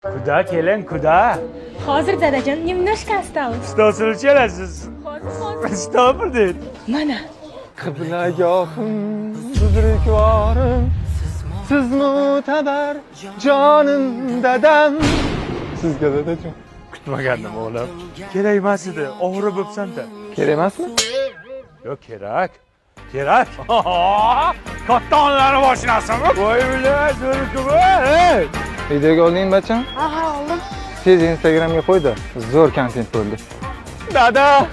Kuda keling, kuda. Hozir dadajon, немножко осталось. Stosini chelasiz. Hozir. Stopir deydi. Mana. Kıblagahım, tuzrukvarım, siz muteber canım dedem. Sizga dadajon. Kutmagandim o'g'lim. Kerak emas edi. Og'rib bo'psan-da. Kerak emasmi? Yo'q, kerak. Kerak. Katta onlarni mashinasimi? Voy bilan, zo'rkimi? Hey! Videoga olding bacham? Aha, oldim. Tez Instagramga qo'ydi. Zo'r kontent bo'ldi. Dada!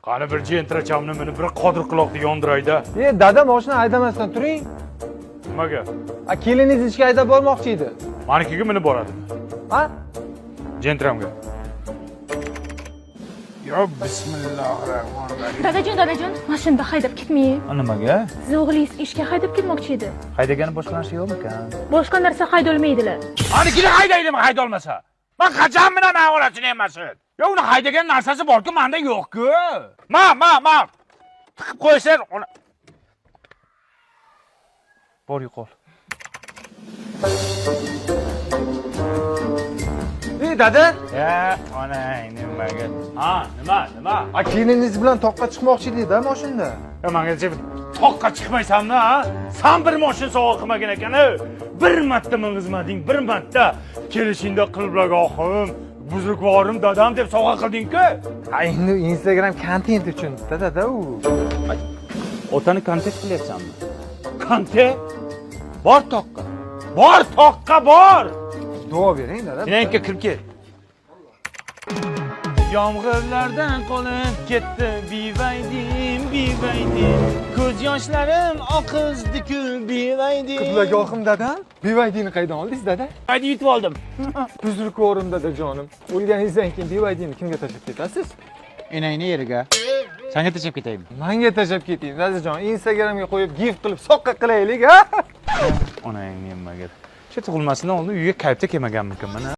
Qani bir jentrachamni meni bir qodir quloqni yondirayda. Dada mashina haydamasdan turing. Nimaga? Keliningiz ishga haydab bormoqchi edi. Manikiga minib boradimi? Ha? Jentramga. Yo, bismillahirrohmanirrohim. Dadajon, mashinada haydab ketmaying. Nimaga? Siz o'g'lingiz ishga haydab ketmoqchi edi. Haydagani boshqa narsa yo'qmikan? Boshqa narsa haydolmaydilar. Anikini haydaydimi haydolmasa? Men qachon bilan avolasin emasin? Yo, uni haydagan narsasi bor-ku, menda yo'q-ku. Ma. Tiqib qo'ysan, uni bor yo'qol. Dada? Ya, onang nimaga? Ha, nima? Keliningiz bilan toqqa chiqmoqchi edi-da mashinada. Ya, menga deb toqqa chiqmaysanmi, ha? Sen bir mashin sovg'a qilmagan ekan-a. Bir marta mingizmading, bir marta kelishingda qilblag'ohim, buzrukvorim dadam deb sovg'a qilding-ku. Ha, endi Instagram kontent uchun dada u. Otani kontent qilyapsanmi? Kontent? Bor toqqa. Bor! Duo bering dada. Senga kirib kel. Yomg'irlardan qolib ketdi bivaydim. Ko'z yoshlarim oqizdi-ku bivaydim. Qiblagohim dadam. Bivaydini qaydan oldingiz dada? Haydi yutib oldim. Buzrukvorim dadajonim. O'lganingizdan keyin bivaydini kimga tashlab ketasiz? Enangni yeriga. Senga tashlab ketaymi? Menga tashlab keting dadajon. Instagramga qo'yib gif qilib soqqa qilaylik, ha? Onang nimaga? Shu tug'ilmasidan oldin uyga kayfda kelmaganmikan mana?